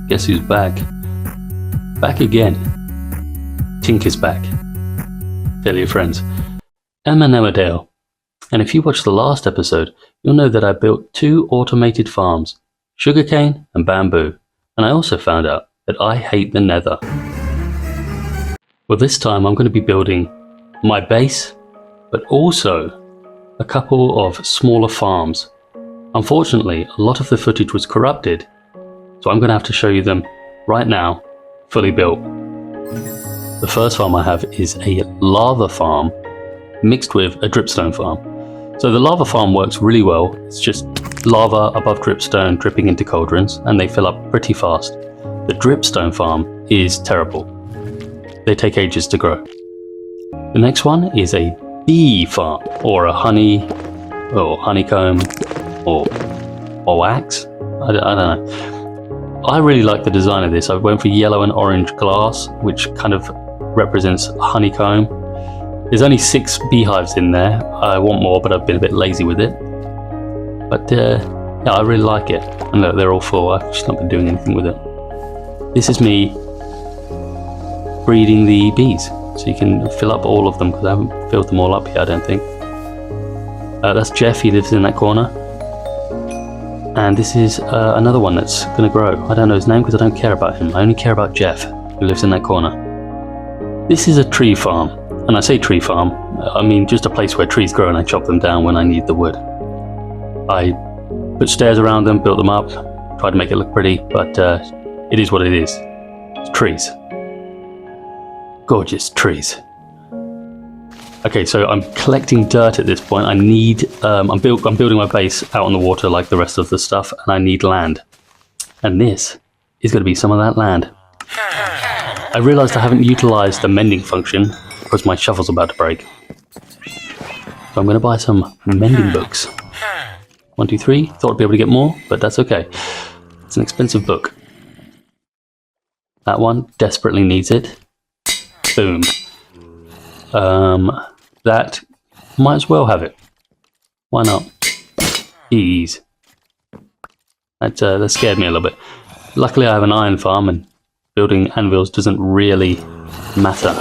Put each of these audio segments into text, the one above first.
Guess who's back? Back again. Tink is back. Tell your friends. I'm Emmerdale, and if you watched the last episode, you'll know that I built 2 automated farms, sugarcane and bamboo, and I also found out that I hate the nether. Well, this time I'm going to be building my base, but also a couple of smaller farms. Unfortunately, a lot of the footage was corrupted, so I'm going to have to show you them right now, fully built. The first farm I have is a lava farm mixed with a dripstone farm. So the lava farm works really well. It's just lava above dripstone dripping into cauldrons, and they fill up pretty fast. The dripstone farm is terrible. They take ages to grow. The next one is a bee farm, or a honey, or honeycomb, or wax. I don't know. I really like the design of this. I went for yellow and orange glass, which kind of represents honeycomb. There's only 6 beehives in there. I want more, but I've been a bit lazy with it. But yeah, I really like it. And look, they're all full. I've just not been doing anything with it. This is me breeding the bees, so you can fill up all of them, because I haven't filled them all up yet, I don't think. That's Jeff, he lives in that corner. And this is another one that's going to grow. I don't know his name because I don't care about him. I only care about Jeff, who lives in that corner. This is a tree farm. And I say tree farm, I mean just a place where trees grow and I chop them down when I need the wood. I put stairs around them, built them up, tried to make it look pretty, but it is what it is. It's trees. Gorgeous trees. Okay, so I'm collecting dirt at this point. I need, I'm building my base out on the water like the rest of the stuff, and I need land. And this is going to be some of that land. I realized I haven't utilized the mending function because my shovel's about to break. So I'm going to buy some mending books. 1, 2, 3. Thought I'd be able to get more, but that's okay. It's an expensive book. That one desperately needs it. Boom. That might as well have it. Why not? Ease. That scared me a little bit. Luckily I have an iron farm, and building anvils doesn't really matter.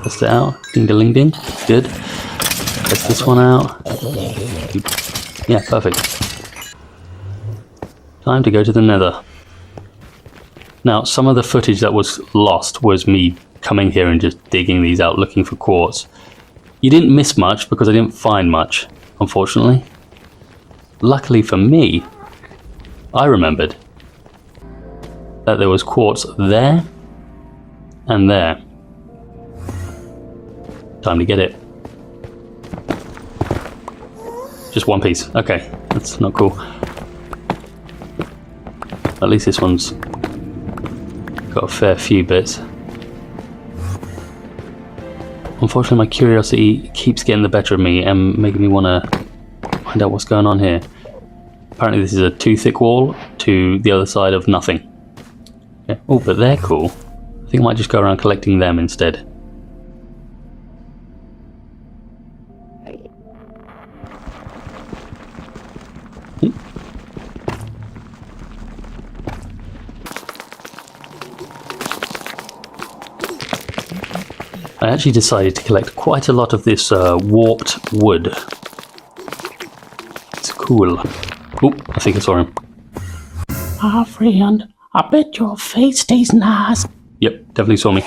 Test it out. Ding ding ding. Good. Test this one out. Yeah, perfect. Time to go to the nether. Now, some of the footage that was lost was me coming here and just digging these out, looking for quartz. You didn't miss much because I didn't find much, unfortunately. Luckily for me, I remembered that there was quartz there and there. Time to get it. Just one piece. Okay, that's not cool. At least this one's got a fair few bits. Unfortunately, my curiosity keeps getting the better of me and making me want to find out what's going on here. Apparently this is a 2 thick wall to the other side of nothing. Okay. Oh, but they're cool. I think I might just go around collecting them instead. I actually decided to collect quite a lot of this warped wood. It's cool. Oh, I think I saw him. Ah, friend, I bet your face tastes nice. Yep, definitely saw me.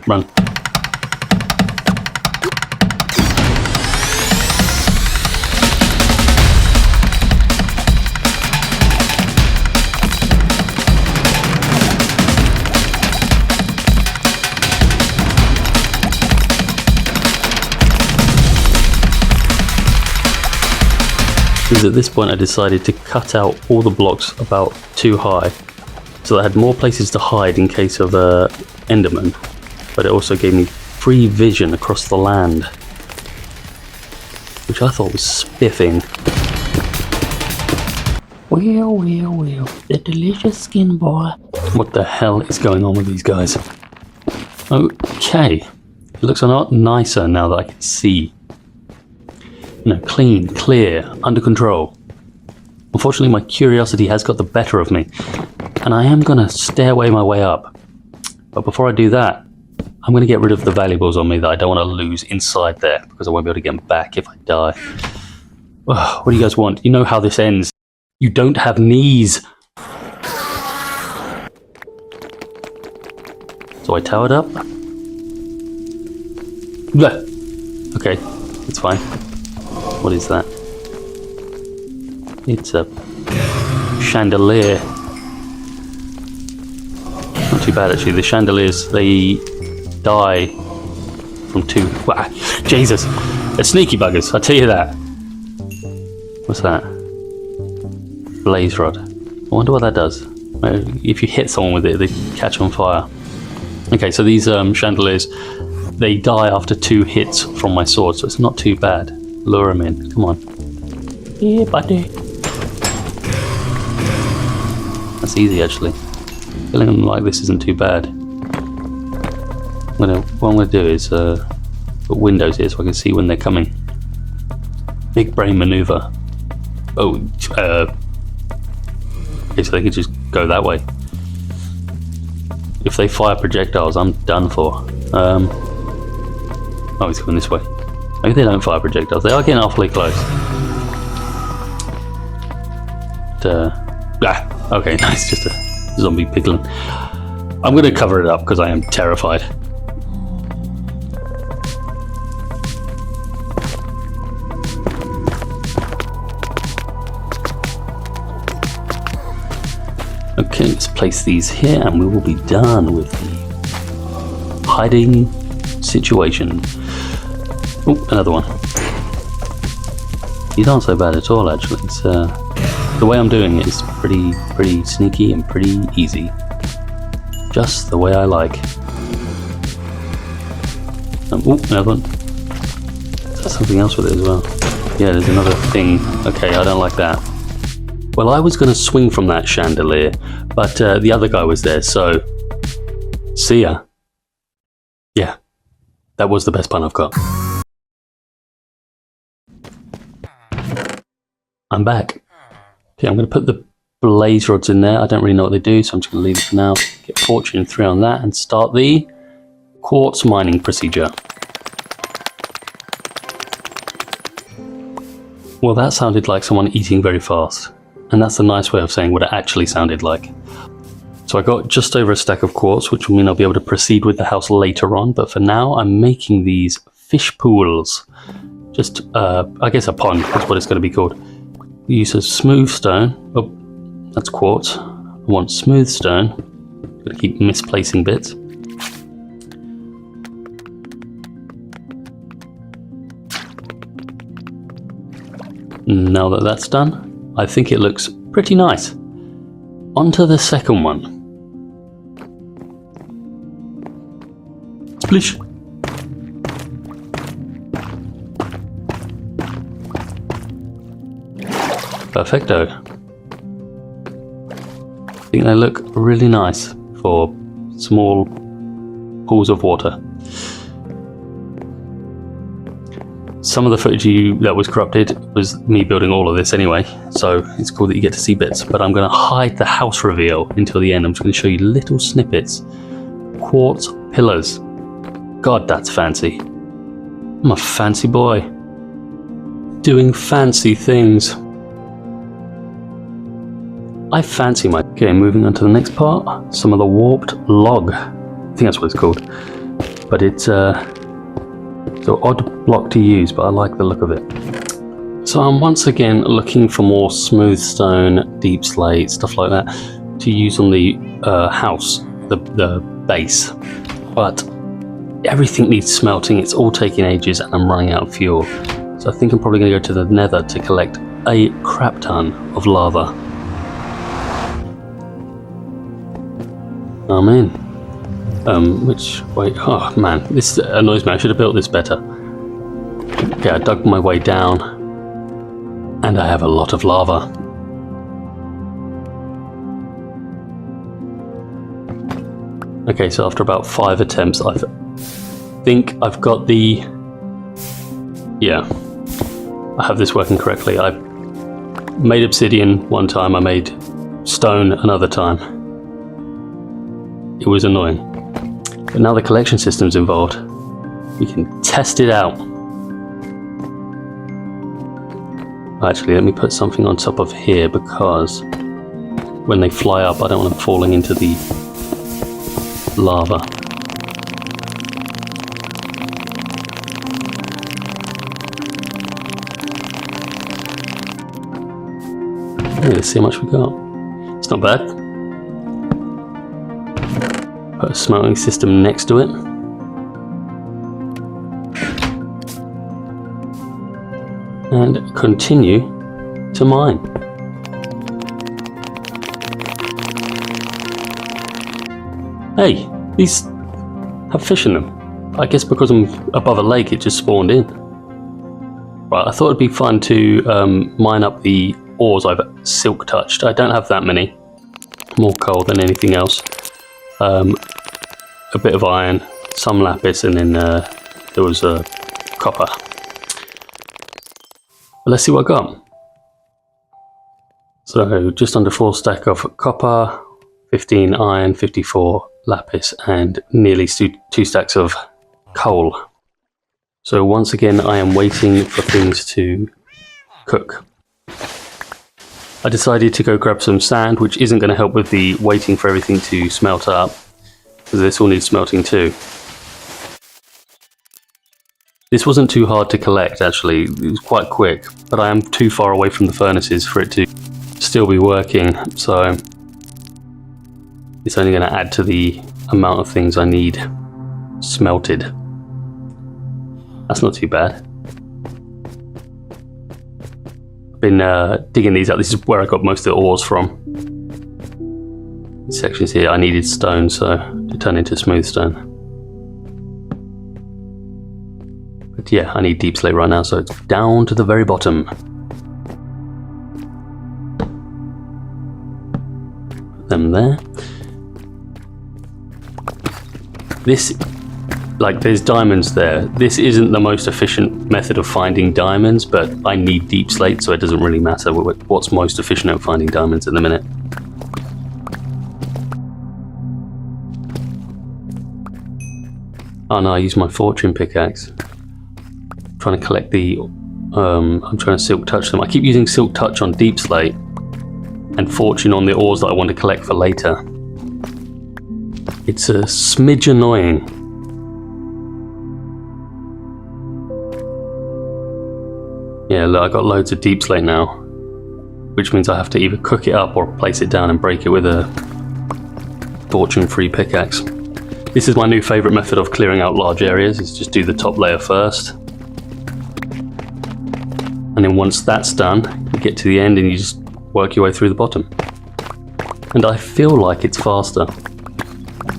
Run. Because at this point I decided to cut out all the blocks about too high, so I had more places to hide in case of Enderman, but it also gave me free vision across the land, which I thought was spiffing. Well, the delicious skin boy. What the hell is going on with these guys? Okay, it looks a lot nicer now that I can see. You know, clean, clear, under control. Unfortunately, my curiosity has got the better of me, and I am going to stairway my way up. But before I do that, I'm going to get rid of the valuables on me that I don't want to lose inside there, because I won't be able to get them back if I die. What do you guys want? You know how this ends. You don't have knees. So I towered up. Blech. Okay, it's fine. What is that? It's a chandelier. Not too bad actually. The chandeliers, they die from two. Wow, Jesus, they're sneaky buggers. I tell you that. What's that? Blaze rod. I wonder what that does. If you hit someone with it, they catch on fire. Okay, so these chandeliers, they die after 2 hits from my sword, so it's not too bad. Lure them in. Come on. Yeah, buddy. That's easy, actually. Feeling like this isn't too bad. What I'm going to do is put windows here so I can see when they're coming. Big brain maneuver. Oh, okay, so they could just go that way. If they fire projectiles, I'm done for. Oh, he's going this way. Maybe they don't fire projectiles. They are getting awfully close. Okay, nice. Just a zombie piglin. I'm going to cover it up because I am terrified. Okay, let's place these here and we will be done with the hiding situation. Oh, another one. These aren't so bad at all, actually. It's, the way I'm doing it is pretty sneaky and pretty easy. Just the way I like. Oh, another one. There's something else with it as well. Yeah, there's another thing. Okay, I don't like that. Well, I was going to swing from that chandelier, but the other guy was there, so see ya. Yeah, that was the best pun I've got. I'm back. Okay, I'm going to put the blaze rods in there. I don't really know what they do, so I'm just going to leave it for now. Get fortune 3 on that and start the quartz mining procedure. Well, that sounded like someone eating very fast. And that's a nice way of saying what it actually sounded like. So I got just over a stack of quartz, which will mean I'll be able to proceed with the house later on. But for now, I'm making these fish pools. Just, I guess a pond is what it's going to be called. Use a smooth stone. Oh, that's quartz. I want smooth stone. Got to keep misplacing bits. Now that that's done, I think it looks pretty nice. On to the second one. Splish! Perfecto. I think they look really nice for small pools of water. Some of the footage that was corrupted was me building all of this anyway, so it's cool that you get to see bits, but I'm going to hide the house reveal until the end. I'm just going to show you little snippets. Quartz pillars. God, that's fancy. I'm a fancy boy. Doing fancy things. I fancy my... Okay, moving on to the next part. Some of the warped log. I think that's what it's called. But it's so odd block to use, but I like the look of it. So I'm once again looking for more smooth stone, deep slate, stuff like that to use on the house, the base. But everything needs smelting. It's all taking ages and I'm running out of fuel. So I think I'm probably going to go to the nether to collect a crap ton of lava. I'm in. Wait, oh man, this annoys me. I should have built this better. Okay, I dug my way down, and I have a lot of lava. Okay, so after about 5 attempts, I think I've got the... Yeah, I have this working correctly. I've made obsidian one time, I made stone another time. It was annoying. But now the collection system's involved. We can test it out. Actually, let me put something on top of here because when they fly up, I don't want them falling into the lava. Okay, let's see how much we got. It's not bad. Put a smelting system next to it. And continue to mine. Hey, these have fish in them. I guess because I'm above a lake, it just spawned in. Right, I thought it'd be fun to mine up the ores I've silk touched. I don't have that many. More coal than anything else. A bit of iron, some lapis, and then there was copper. But let's see what I got. So just under 4 stack of copper, 15 iron, 54 lapis, and nearly 2 stacks of coal. So once again, I am waiting for things to cook. I decided to go grab some sand, which isn't going to help with the waiting for everything to smelt up, because this all needs smelting too. This wasn't too hard to collect, actually. It was quite quick, but I am too far away from the furnaces for it to still be working, so it's only going to add to the amount of things I need smelted. That's not too bad. I've been digging these out. This is where I got most of the ores from. These sections here, I needed stone, so to turn into smooth stone. But yeah, I need deep slate right now, so it's down to the very bottom. Put them there. This, like, there's diamonds there. This isn't the most efficient method of finding diamonds, but I need deep slate, so it doesn't really matter what's most efficient at finding diamonds in a minute. Oh no, I use my fortune pickaxe. Trying to collect the I'm trying to silk touch them. I keep using silk touch on deep slate and fortune on the ores that I want to collect for later. It's a smidge annoying. Yeah, look, I got loads of deep slate now, which means I have to either cook it up or place it down and break it with a fortune free pickaxe. This is my new favourite method of clearing out large areas, is just do the top layer first. And then once that's done, you get to the end and you just work your way through the bottom. And I feel like it's faster,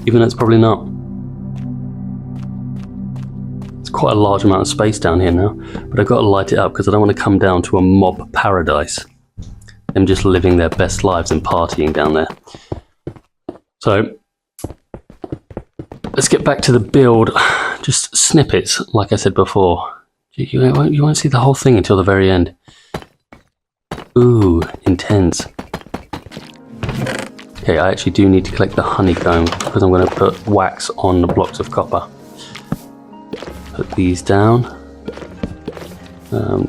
even though it's probably not. It's quite a large amount of space down here now, but I've got to light it up because I don't want to come down to a mob paradise. Them just living their best lives and partying down there. So, let's get back to the build. Just snippets, like I said before. You won't see the whole thing until the very end. Ooh, intense. Okay, I actually do need to collect the honeycomb because I'm going to put wax on the blocks of copper. Put these down.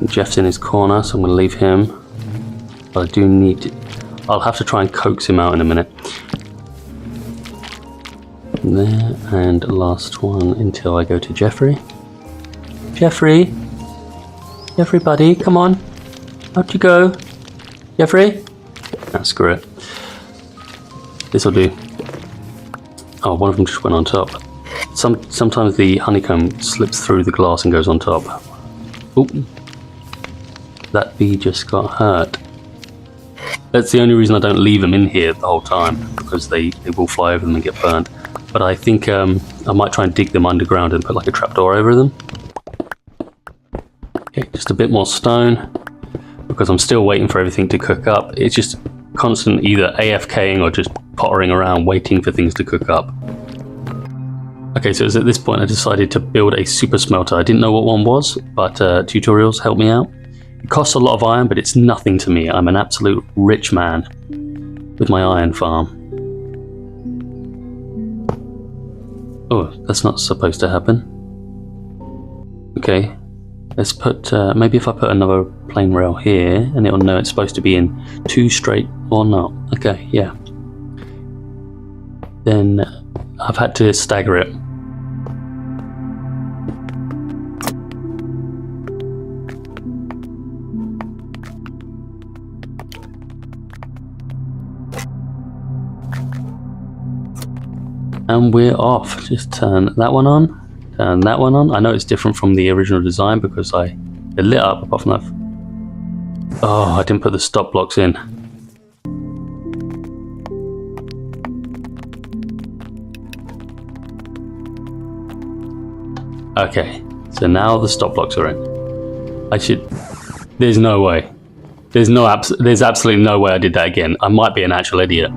Jeff's in his corner, so I'm going to leave him. But I do need to... I'll have to try and coax him out in a minute. There, and last one until I go to Jeffrey. Jeffrey, buddy, come on. Out you go. Jeffrey? Ah, screw it. This'll do. Oh, one of them just went on top. Sometimes the honeycomb slips through the glass and goes on top. Oop. That bee just got hurt. That's the only reason I don't leave them in here the whole time, because they will fly over them and get burned. But I think I might try and dig them underground and put like a trapdoor over them. Okay, just a bit more stone, because I'm still waiting for everything to cook up. It's just constant either AFKing or just pottering around waiting for things to cook up. Okay, so it's at this point I decided to build a super smelter. I didn't know what one was, but tutorials helped me out. It costs a lot of iron, but it's nothing to me. I'm an absolute rich man with my iron farm. Oh, that's not supposed to happen. Okay, let's put, maybe if I put another plain rail here, and it'll know it's supposed to be in 2 straight or not. Okay, yeah. Then I've had to stagger it. And we're off. Just turn that one on, turn that one on. I know it's different from the original design because it lit up apart from that. Oh, I didn't put the stop blocks in. Okay, so now the stop blocks are in. There's no way. There's absolutely no way I did that again. I might be an actual idiot.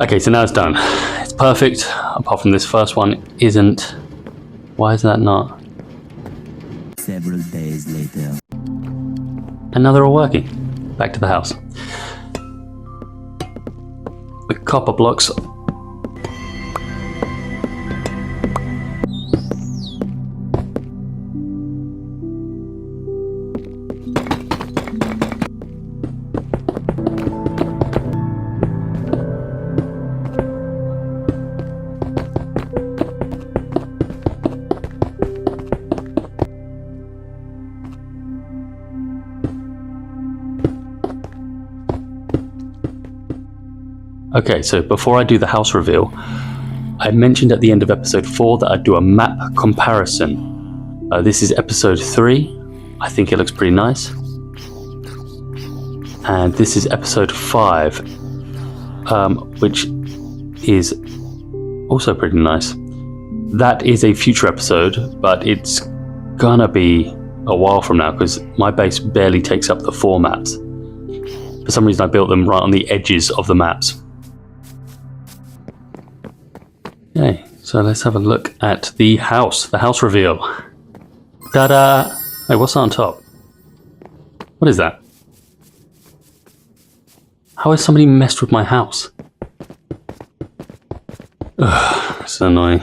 Okay, so now it's done. It's perfect, apart from this first one isn't. Why is that not? Several days later. And now they're all working. Back to the house. The copper blocks. Okay, so before I do the house reveal, I mentioned at the end of episode 4 that I'd do a map comparison. This is episode 3. I think it looks pretty nice. And this is episode 5, which is also pretty nice. That is a future episode, but it's gonna be a while from now because my base barely takes up the 4 maps. For some reason I built them right on the edges of the maps. Okay, so let's have a look at the house reveal. Ta-da! Hey, what's that on top? What is that? How has somebody messed with my house? Ugh, it's so annoying.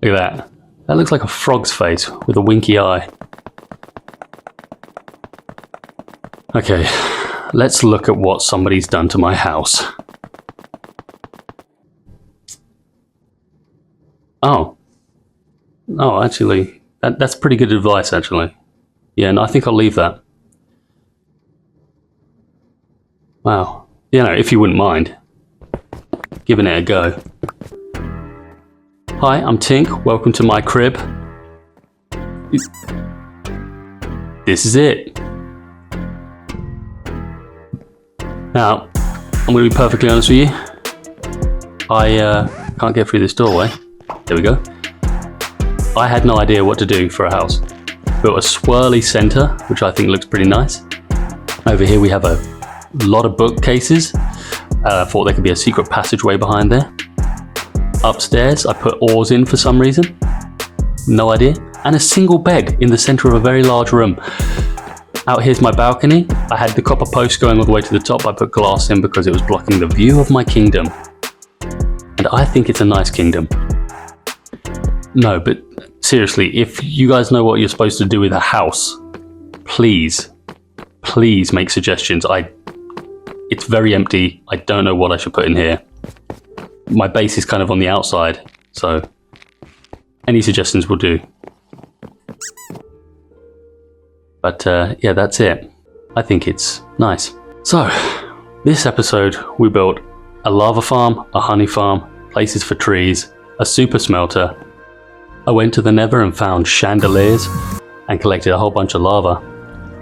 Look at that. That looks like a frog's face with a winky eye. Okay, let's look at what somebody's done to my house. Oh, actually, that's pretty good advice, actually. Yeah, and I think I'll leave that. Wow. You know, if you wouldn't mind giving it a go. Hi, I'm Tink. Welcome to my crib. This is it. Now, I'm going to be perfectly honest with you. I can't get through this doorway. There we go. I had no idea what to do for a house. Built a swirly center, which I think looks pretty nice. Over here we have a lot of bookcases. I thought there could be a secret passageway behind there. Upstairs, I put oars in for some reason. No idea. And a single bed in the center of a very large room. Out here's my balcony. I had the copper post going all the way to the top. I put glass in because it was blocking the view of my kingdom. And I think it's a nice kingdom. No, but seriously, if you guys know what you're supposed to do with a house, please make suggestions. It's very empty. I don't know what I should put in here. My base is kind of on the outside, so any suggestions will do. But yeah, that's it. I think it's nice. So, this episode we built a lava farm, a honey farm, places for trees, a super smelter. I went to the Nether and found chandeliers and collected a whole bunch of lava.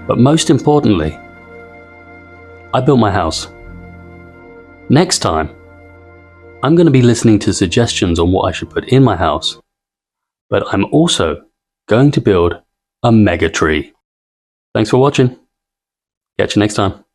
But most importantly, I built my house. Next time, I'm going to be listening to suggestions on what I should put in my house. But I'm also going to build a mega tree. Thanks for watching. Catch you next time.